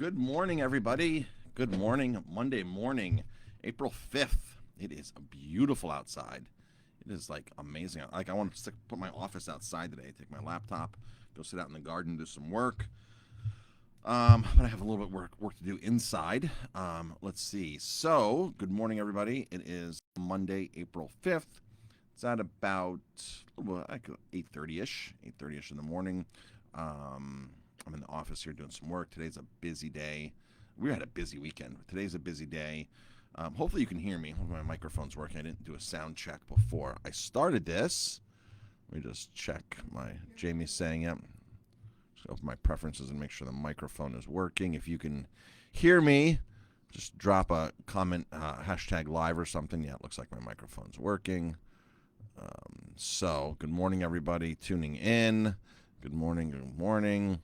Good morning, everybody. Good morning, Monday morning, April 5th. It is beautiful outside. It is like amazing. Like I want to put my office outside today, take my laptop, go sit out in the garden, do some work. But I have a little bit work to do inside. Let's see. So, good morning, everybody. It is Monday, April 5th. It's at about 8:30ish, 8:30ish in the morning. I'm in the office here doing some work. Today's a busy day. We had a busy weekend. Today's a busy day. Hopefully you can hear me. Hopefully my microphone's working. I didn't do a sound check before I started this. Let me just check my Jamie's saying it. Just open my preferences and make sure the microphone is working. If you can hear me, just drop a comment, hashtag live or something. Yeah, it looks like my microphone's working. So, good morning, everybody tuning in. Good morning, good morning.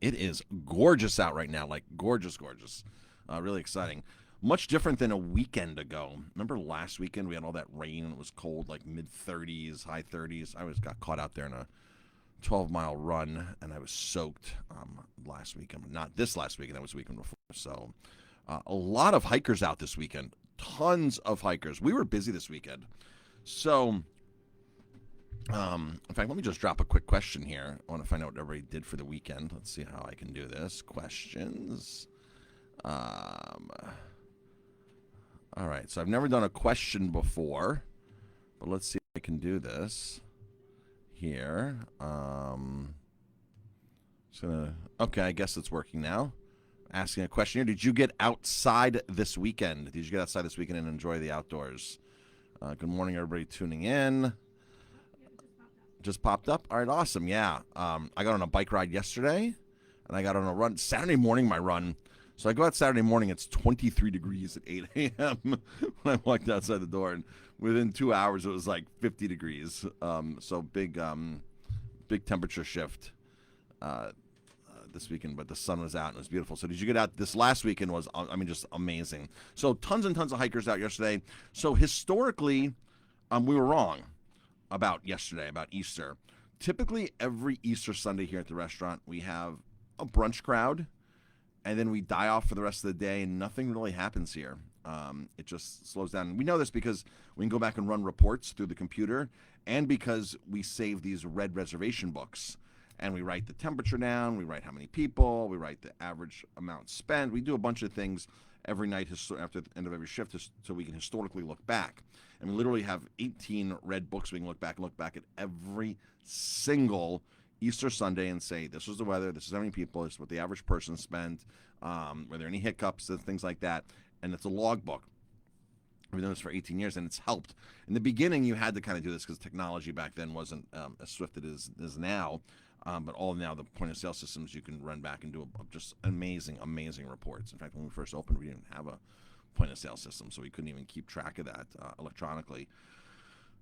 It is gorgeous out right now, like gorgeous. Really exciting. Much different than a weekend ago. Remember last weekend we had all that rain and it was cold, like mid-30s, high 30s. I got caught out there in a 12-mile run and I was soaked last weekend. Not this last weekend, that was the weekend before. So a lot of hikers out this weekend. Tons of hikers. We were busy this weekend. So in fact, let me just drop a quick question here. I want to find out what everybody did for the weekend. Let's see how I can do this. Questions. All right, so I've never done a question before, but let's see if I can do this here. Okay, I guess it's working now. Asking a question here. Did you get outside this weekend? Did you get outside this weekend and enjoy the outdoors? Good morning, everybody tuning in. Just popped up? All right, awesome. Yeah. I got on a bike ride yesterday, and I got on a run. Saturday morning, my run. So I go out Saturday morning. It's 23 degrees at 8 a.m. when I walked outside the door. And within 2 hours, it was like 50 degrees. So big temperature shift this weekend. But the sun was out, and it was beautiful. So did you get out? This last weekend was, just amazing. So tons and tons of hikers out yesterday. So historically, we were wrong about yesterday, about Easter. Typically, every Easter Sunday here at the restaurant, we have a brunch crowd, and then we die off for the rest of the day, and nothing really happens here. It just slows down. And we know this because we can go back and run reports through the computer, and because we save these red reservation books, and we write the temperature down, we write how many people, we write the average amount spent. We do a bunch of things every night after the end of every shift so we can historically look back. And we literally have 18 red books we can look back at every single Easter Sunday and say, this was the weather, this is how many people, this is what the average person spent, were there any hiccups, and things like that. And it's a log book. We've done this for 18 years, and it's helped. In the beginning, you had to kind of do this because technology back then wasn't as swift as it is now. But all now the point-of-sale systems, you can run back and do just amazing reports. In fact, when we first opened, we didn't have a point-of-sale system, so we couldn't even keep track of that electronically.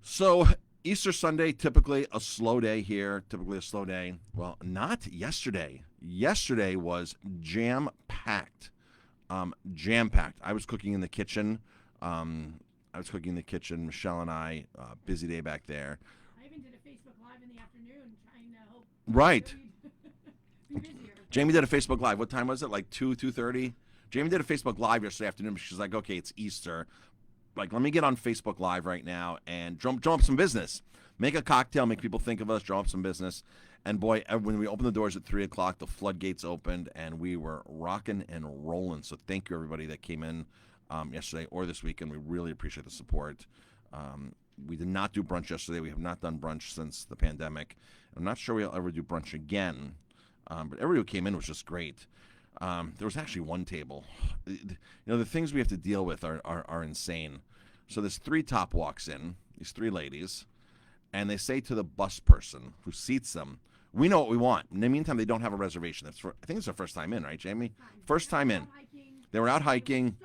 So Easter Sunday, typically a slow day here, typically a slow day. Well, not yesterday. Yesterday was jam-packed. Jam-packed. I was cooking in the kitchen. Michelle and I, busy day back there. I even did a Facebook Live in the afternoon trying to help. Right. Be busier. Jamie did a Facebook Live. What time was it? Like 2:30? Jamie did a Facebook Live yesterday afternoon. She's like, okay, it's Easter. Like, let me get on Facebook Live right now and drum up some business. Make a cocktail, make people think of us, drum up some business. And boy, when we opened the doors at 3 o'clock, the floodgates opened, and we were rocking and rolling. So thank you, everybody that came in yesterday or this weekend. We really appreciate the support. We did not do brunch yesterday. We have not done brunch since the pandemic. I'm not sure we'll ever do brunch again. But everybody who came in was just great. There was actually one table. The things we have to deal with are insane. So this 3 top walks in, these 3 ladies, and they say to the bus person who seats them, we know what we want. In the meantime, they don't have a reservation. I think it's their first time in, right, Jamie? First time in. They were out hiking.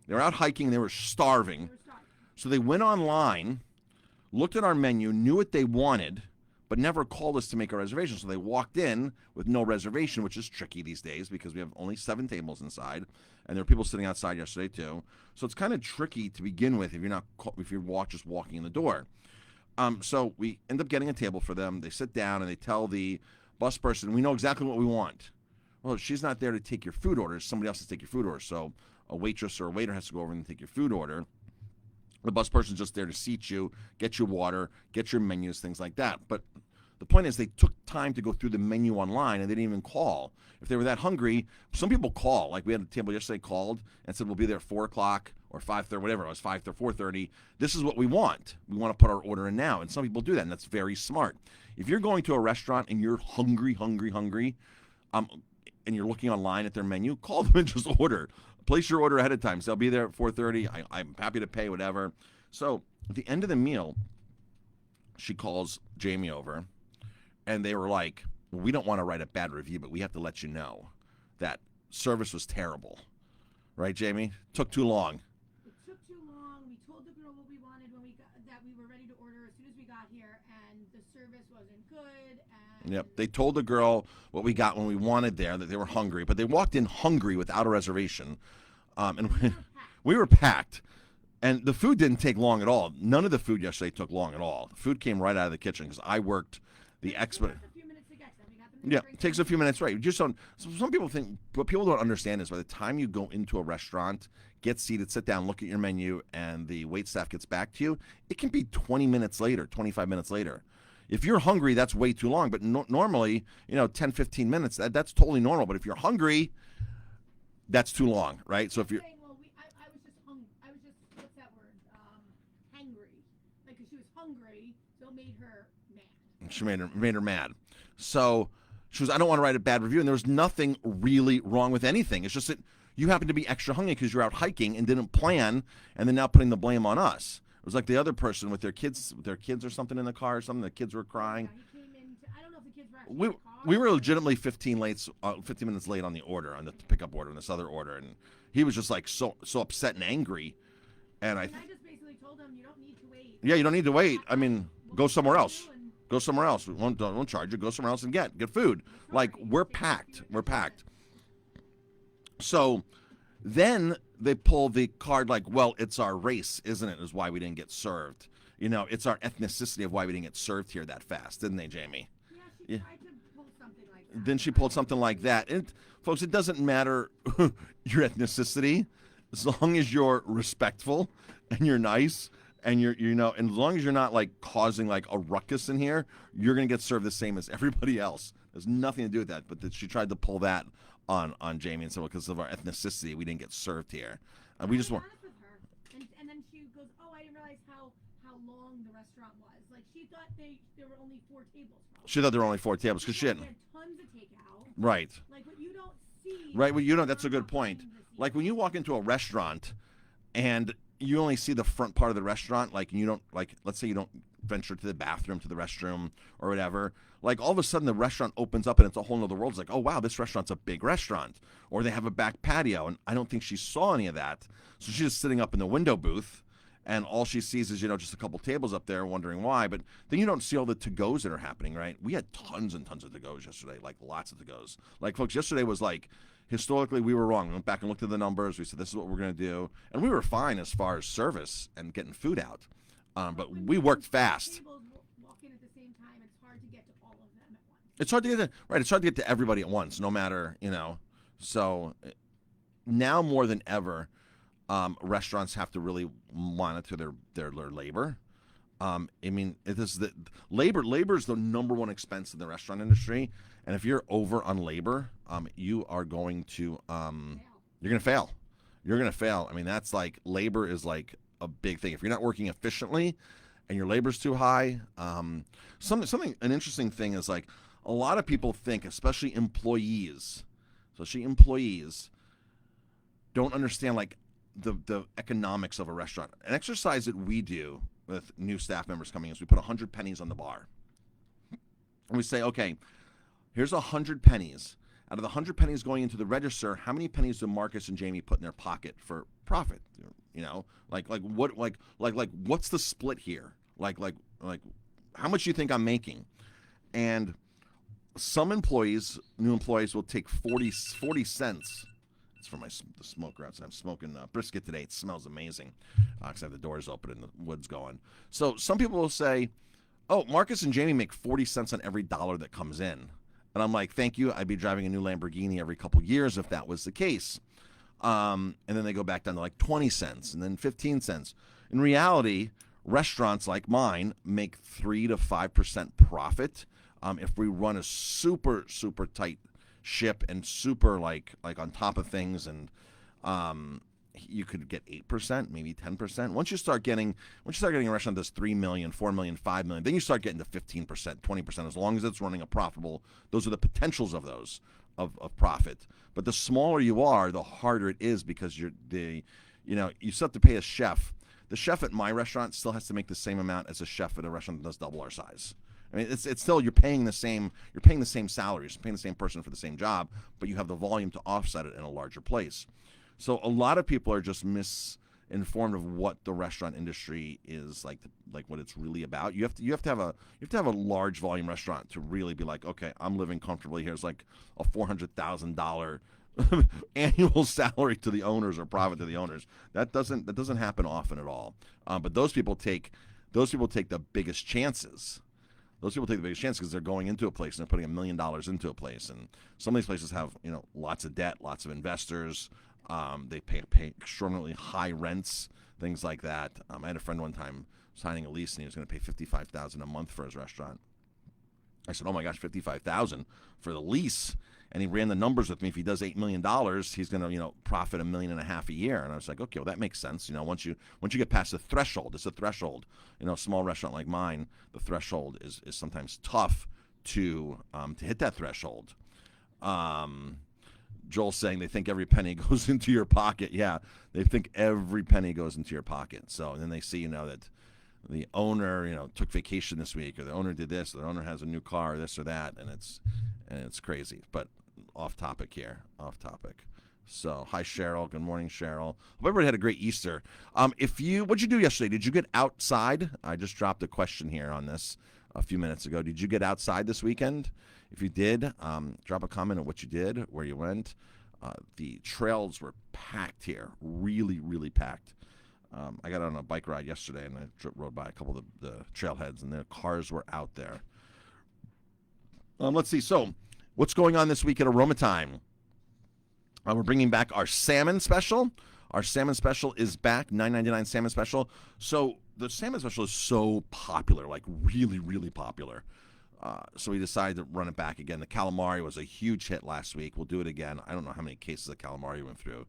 They were starving. So they went online, looked at our menu, knew what they wanted, but never called us to make a reservation. So they walked in with no reservation, which is tricky these days because we have only 7 tables inside, and there are people sitting outside yesterday too. So it's kind of tricky to begin with if you're just walking in the door. So we end up getting a table for them. They sit down and they tell the bus person, we know exactly what we want. Well, she's not there to take your food order. Somebody else has to take your food order. So a waitress or a waiter has to go over and take your food order. The bus person's just there to seat you, get your water, get your menus, things like that. But the point is, they took time to go through the menu online and they didn't even call. If they were that hungry, some people call. Like we had a table yesterday called and said, we'll be there at 4 o'clock or 5:30, whatever it was, 5 or 4:30. This is what we want. We want to put our order in now. And some people do that, and that's very smart. If you're going to a restaurant and you're hungry, and you're looking online at their menu, call them and just order. Place your order ahead of time. So they'll be there at 4:30. I'm happy to pay whatever. So at the end of the meal, she calls Jamie over, and they were like, well, we don't want to write a bad review, but we have to let you know that service was terrible. Right, Jamie? Took too long. It took too long. We told the girl what we wanted when we got, that we were ready to order as soon as we got here, and the service wasn't good. And Yep. They told the girl what we got when we wanted there, that they were hungry, but they walked in hungry without a reservation. And we were packed. And the food didn't take long at all. None of the food yesterday took long at all. The food came right out of the kitchen because I worked the expert. a few minutes to get them. We got them. Yeah, it takes a few minutes, right? You just don't. Some people think, what people don't understand is by the time you go into a restaurant, get seated, sit down, look at your menu, and the wait staff gets back to you, it can be 20 minutes later, 25 minutes later. If you're hungry, that's way too long. But normally, 10, 15 minutes, that's totally normal. But if you're hungry, that's too long, right? So if you're Saying, well, I was just hungry. I was just, what's that word? Hangry. Like, 'cause she was hungry, so it made her mad. She made her mad. So she was, I don't want to write a bad review. And there was nothing really wrong with anything. It's just that you happen to be extra hungry because you're out hiking and didn't plan, and then now putting the blame on us. It was like the other person with their kids or something in the car or something. The kids were crying. Yeah, he came in. I don't know if the kids were actually We in the car. we were legitimately 15 minutes late on the order, on the pickup order, on this other order, and he was just like so upset and angry. And And I just basically told him, you don't need to wait. yeah, you don't need to wait. I mean, We'll go get somewhere you else. and- Go somewhere else. We won't charge you. Go somewhere else and get food. Like, we're packed. We're packed. So then they pull the card like, well, it's our race, isn't it? Is why we didn't get served. It's our ethnicity of why we didn't get served here that fast, didn't they, Jamie? Yeah, she Yeah. tried to pull something like that. Then she pulled something like that. And folks, it doesn't matter your ethnicity, as long as you're respectful and you're nice and and as long as you're not like causing like a ruckus in here, you're gonna get served the same as everybody else. There's nothing to do with that. But she tried to pull that on Jamie and said, well, because of our ethnicity, we didn't get served here. We just I was want. honest with her, and then she goes, "Oh, I didn't realize how long the restaurant was. Like she thought there were only 4 tables." Probably. She thought there were only 4 tables because she had didn't. tons of takeout. Right. Like what you don't see. Right. Well, that's a good point. Like when you walk into a restaurant and you only see the front part of the restaurant, like you don't like, let's say you don't venture to the bathroom, to the restroom or whatever. Like all of a sudden the restaurant opens up and it's a whole nother world. It's like, oh wow, this restaurant's a big restaurant, or they have a back patio. And I don't think she saw any of that. So she's just sitting up in the window booth and all she sees is, just a couple tables up there wondering why. But then you don't see all the to-goes that are happening, right? We had tons and tons of to-goes yesterday, like lots of to-goes. Like folks, yesterday was like, historically, we were wrong. We went back and looked at the numbers. We said, this is what we're going to do. And we were fine as far as service and getting food out. But we worked fast. Tables walk in at the same time. It's hard to get to all of them at once. It's hard to get it's hard to get to everybody at once, no matter, So now more than ever, restaurants have to really monitor their labor. I mean, it is labor is the number one expense in the restaurant industry. And if you're over on labor, you are going to you're going to fail. You're going to fail. I mean, that's like labor is like a big thing. If you're not working efficiently and your labor's too high, an interesting thing is like a lot of people think, especially employees don't understand like the economics of a restaurant. An exercise that we do with new staff members coming in is we put 100 pennies on the bar. And we say, okay, here's 100 pennies. Out of the 100 pennies going into the register, how many pennies do Marcus and Jamie put in their pocket for profit? What's the split here? Like how much do you think I'm making? And some new employees will take 40 cents. It's for the smoker outside. I'm smoking brisket today. It smells amazing because I have the doors open and the wood's going. So some people will say, oh, Marcus and Jamie make 40 cents on every dollar that comes in. And I'm like, thank you. I'd be driving a new Lamborghini every couple years if that was the case. And then they go back down to like 20 cents and then 15 cents. In reality, restaurants like mine make 3 to 5% profit. If we run a super, super tight ship and super like on top of things, and you could get 8%, maybe 10%. Once you start getting a restaurant that's 3 million, 4 million, 5 million, then you start getting to 15%, 20%. As long as it's running a profitable, those are the potentials of those of profit. But the smaller you are, the harder it is, because you still have to pay a chef. The chef at my restaurant still has to make the same amount as a chef at a restaurant that does double our size. I mean, it's still, you're paying the same salaries, you're paying the same person for the same job, but you have the volume to offset it in a larger place. So a lot of people are just misinformed of what the restaurant industry is like what it's really about. You have to have a large volume restaurant to really be like, okay, I'm living comfortably here. It's like a $400,000 annual salary to the owners, or profit to the owners. That doesn't happen often at all. But those people take the biggest chances. Those people take the biggest chance because they're going into a place and they're putting $1 million into a place. And some of these places have lots of debt, lots of investors. They pay extraordinarily high rents, things like that. I had a friend one time signing a lease, and he was going to pay $55,000 a month for his restaurant. I said, "Oh my gosh, $55,000 for the lease!" And he ran the numbers with me. If he does $8 million, he's going to profit $1.5 million a year. And I was like, okay, well, that makes sense. Once you get past the threshold, it's a threshold. A small restaurant like mine, the threshold is sometimes tough to hit that threshold. Joel's saying they think every penny goes into your pocket. Yeah, they think every penny goes into your pocket. So, and then they see, that the owner, took vacation this week, or the owner did this, or the owner has a new car, or this or that, and it's crazy. But off topic here. So, hi Cheryl. Good morning, Cheryl. Hope everybody had a great Easter. What'd you do yesterday? Did you get outside? I just dropped a question here on this a few minutes ago. Did you get outside this weekend? If you did, drop a comment on what you did, where you went. The trails were packed here, really, really packed. I got on a bike ride yesterday, and I rode by a couple of the trailheads, and their cars were out there. Let's see. So, what's going on this week at Aromatime? We're bringing back our salmon special. Our salmon special is back, $9.99 salmon special. So the salmon special is so popular, like really, really popular. So we decided to run it back again. The calamari was a huge hit last week. We'll do it again. I don't know how many cases of calamari we went through.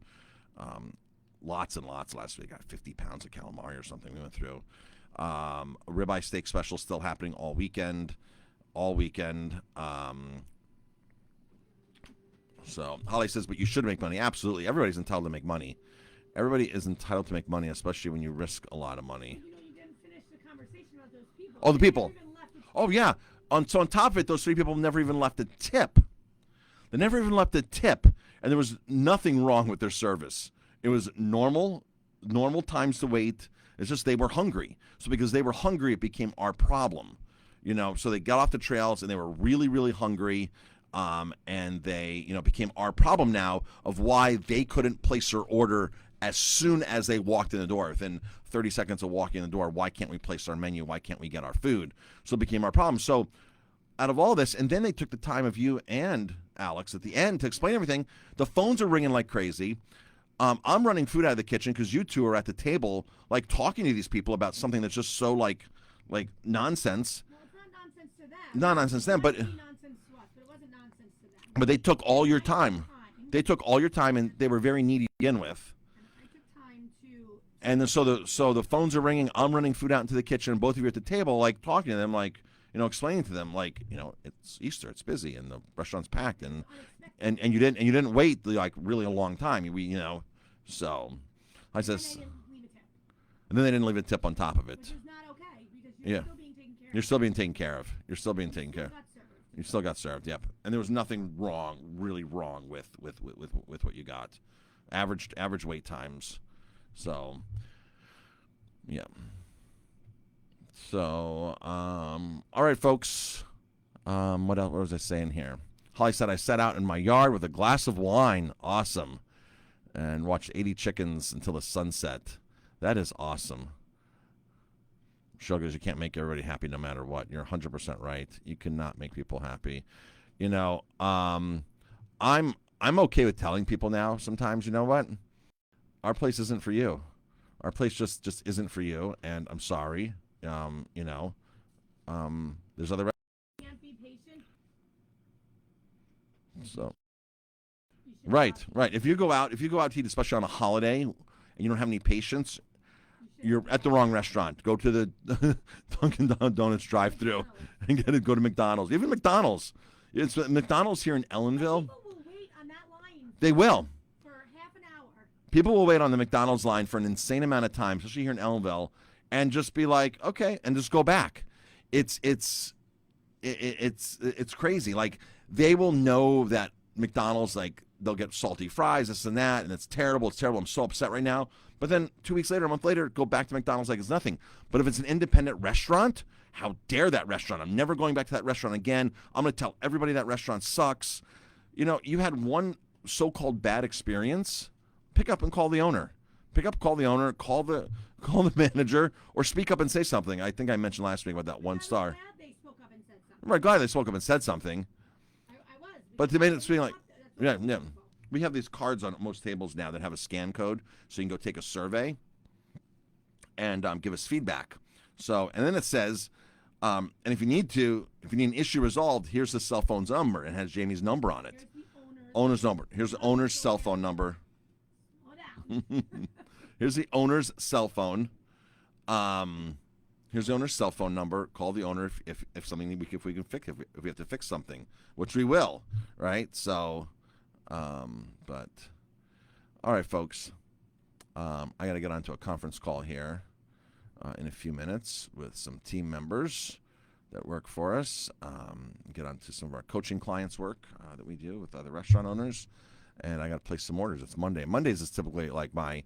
Lots and lots last week. 50 pounds of calamari or something we went through. A ribeye steak special still happening all weekend. So Holly says, but you should make money. Absolutely. Everybody's entitled to make money. Everybody is entitled to make money, especially when you risk a lot of money. You didn't finish the conversation about those people. Oh, the people. Oh, yeah. So on top of it, those 3 people never even left a tip. They never even left a tip, and there was nothing wrong with their service. It was normal times to wait. It's just they were hungry. So because they were hungry, it became our problem. So they got off the trails, and they were really, really hungry. And they, became our problem now of why they couldn't place their order as soon as they walked in the door. Within 30 seconds of walking in the door, why can't we place our menu? Why can't we get our food? So it became our problem. So out of all this, and then they took the time of you and Alex at the end to explain everything. The phones are ringing like crazy. I'm running food out of the kitchen because you two are at the table, like talking to these people about something that's just so like nonsense. Well, it's not nonsense to them. Not nonsense to them, but nonsense to us, but it wasn't nonsense to them. But they took all your time. They took all your time, and they were very needy to begin with. And I took time to. And then so the phones are ringing. I'm running food out into the kitchen, and both of you are at the table, like talking to them, like explaining to them, like it's Easter, it's busy, and the restaurant's packed, and you didn't wait like really a long time. So I says, and then they didn't leave a tip on top of it. Which is not okay because you're still being taken care of. You're still being taken care of. You still got served, yep. And there was nothing really wrong with what you got. Average wait times. So, yeah. So, all right, folks. What else? What was I saying here? Holly said I sat out in my yard with a glass of wine. Awesome. And watched 80 chickens until the sunset. That is awesome. Sugars, you can't make everybody happy no matter what. You're 100% right. You cannot make people happy. You know, I'm okay with telling people now. Sometimes, you know what, our place isn't for you. Our place just isn't for you, and I'm sorry. You know, there's other. Can't be patient. So You should right, not. right. If you go out to eat, especially on a holiday, and you don't have any patience, You you're shouldn't be at the wrong restaurant. Go to the Dunkin' Donuts drive-through and go to McDonald's. Even McDonald's. It's McDonald's here in But Ellenville. people will wait on that line They will. for half an hour. People will wait on the McDonald's line for an insane amount of time, especially here in Ellenville, and just be like, okay, and just go back. It's crazy. Like they will know that McDonald's, like they'll get salty fries, this and that, and it's terrible. It's terrible. I'm so upset right now. But then 2 weeks later, a month later, go back to McDonald's like it's nothing. But if it's an independent restaurant, how dare that restaurant? I'm never going back to that restaurant again. I'm going to tell everybody that restaurant sucks. You know, you had one so-called bad experience. Pick up and call the owner. Pick up, call the owner, call the manager, or speak up and say something. I think I mentioned last week about that one star. Glad they spoke up and said something. I'm glad they spoke up and said something. I was. But they made it seem like, That's yeah. We have these cards on most tables now that have a scan code, so you can go take a survey and give us feedback. So, and then it says, and if you need an issue resolved, here's the cell phone's number, and it has Jamie's number on it. Here's the Owner's number. Here's the owner's cell phone number. Slow down. Here's the owner's cell phone. Here's the owner's cell phone number. Call the owner if something if we can fix if we have to fix something, which we will, right? So, but all right, folks. I got to get onto a conference call here in a few minutes with some team members that work for us. Get onto some of our coaching clients' work that we do with other restaurant owners, and I got to place some orders. It's Monday. Mondays is typically like my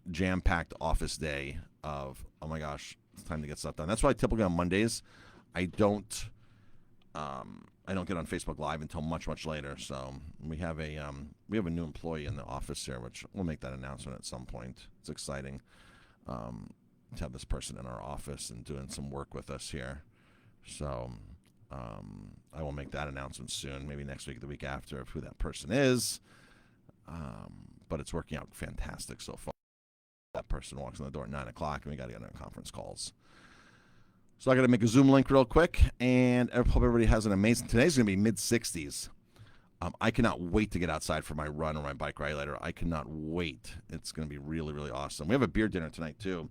jam-packed office day of, oh my gosh, it's time to get stuff done. That's why typically on Mondays I don't get on Facebook Live until much later. So we have a new employee in the office here, which we'll make that announcement at some point. It's exciting to have this person in our office and doing some work with us here. So I will make that announcement soon, maybe next week, the week after, of who that person is. But it's working out fantastic so far. That person walks in the door at 9 o'clock, and we got to get on conference calls. So I got to make a Zoom link real quick, and I hope everybody has an amazing. Today's going to be mid-60s. I cannot wait to get outside for my run or my bike ride later. I cannot wait. It's going to be really, really awesome. We have a beer dinner tonight, too.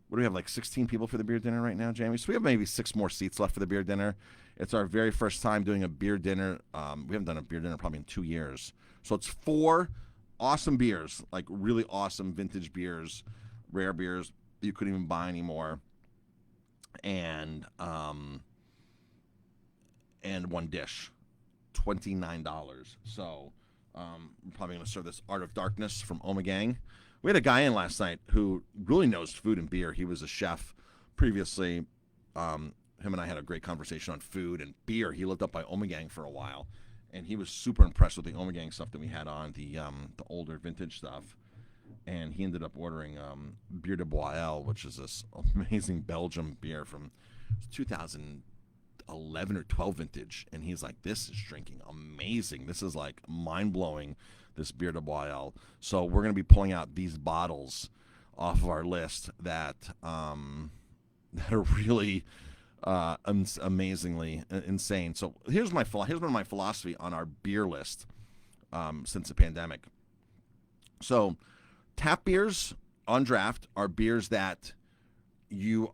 What do we have, like 16 people for the beer dinner right now, Jamie? So we have maybe 6 more seats left for the beer dinner. It's our very first time doing a beer dinner. We haven't done a beer dinner probably in 2 years. So it's 4 awesome beers, like really awesome vintage beers, rare beers that you couldn't even buy anymore, and one dish, $29. So we're probably going to serve this Art of Darkness from Omegang. We had a guy in last night who really knows food and beer. He was a chef previously. Him and I had a great conversation on food and beer. He lived up by Omegang for a while, and he was super impressed with the Omegang stuff that we had on, the older vintage stuff. And he ended up ordering Bière de Boiselle, which is this amazing Belgium beer from 2011 or 12 vintage. And he's like, this is drinking amazing. This is like mind-blowing, this Bière de Boiselle. So we're going to be pulling out these bottles off of our list that are really amazingly insane. So here's one of my philosophy on our beer list since the pandemic. So tap beers on draft are beers that you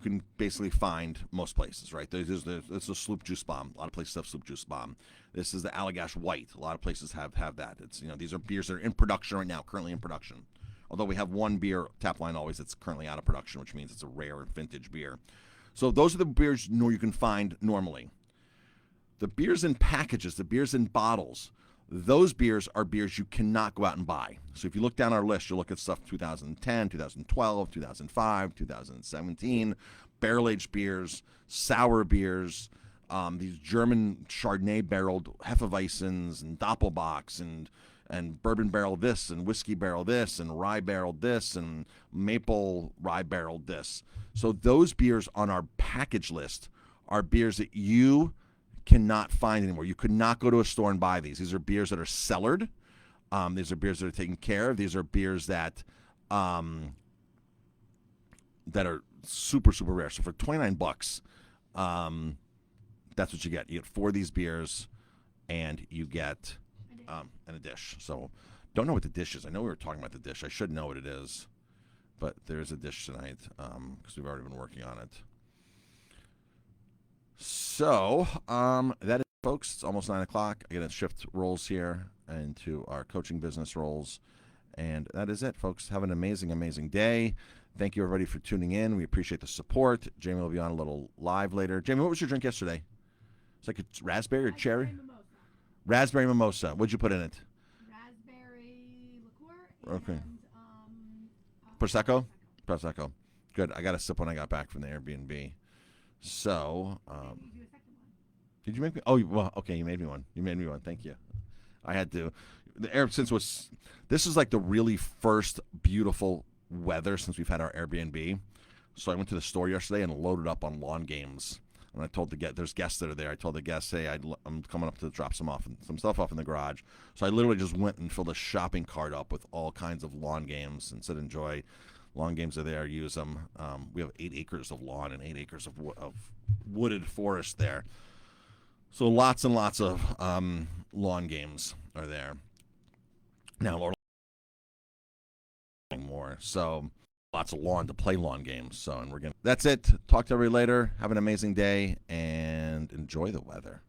can basically find most places, right? This is a Sloop Juice Bomb. A lot of places have Sloop Juice Bomb. This is the Allagash White. A lot of places have that. It's, these are beers that are in production right now, currently in production. Although we have one beer, Tap Line Always, that's currently out of production, which means it's a rare vintage beer. So those are the beers you can find normally. The beers in packages, the beers in bottles, those beers are beers you cannot go out and buy. So if you look down our list, you'll look at stuff 2010, 2012, 2005, 2017, barrel-aged beers, sour beers, these German Chardonnay barreled Hefeweizens and Doppelbocks and bourbon barrel this and whiskey barrel this and rye barreled this and maple rye barreled this. So those beers on our package list are beers that you cannot find anymore. You could not go to a store and buy these. These are beers that are cellared. These are beers that are taken care of. These are beers that that are super, super rare. So for $29, that's what you get. You get 4 of these beers, and you get and a dish. So don't know what the dish is. I know we were talking about the dish. I should know what it is, but there's a dish tonight because we've already been working on it. So that is, folks. It's almost 9 o'clock. I'm going to shift roles here into our coaching business roles. And that is it, folks. Have an amazing, amazing day. Thank you, everybody, for tuning in. We appreciate the support. Jamie will be on a little live later. Jamie, what was your drink yesterday? It's like a raspberry or cherry? Mimosa. Raspberry mimosa. What'd you put in it? Raspberry liqueur and Okay. Prosecco? Prosecco. Good. I got a sip when I got back from the Airbnb. So, you do a second one. did you make me? Oh, well, okay. You made me one. You made me one. Thank you. I had to. The air since was this is like the really first beautiful weather since we've had our Airbnb. So I went to the store yesterday and loaded up on lawn games. And I told there's guests that are there. I told the guests, hey, I'm coming up to drop some stuff off in the garage. So I literally just went and filled a shopping cart up with all kinds of lawn games and said, enjoy. Lawn games are there. Use them. We have 8 acres of lawn and 8 acres of wooded forest there. So lots and lots of lawn games are there. Now we're more. So lots of lawn to play lawn games. So, and we're gonna. That's it. Talk to everybody later. Have an amazing day and enjoy the weather.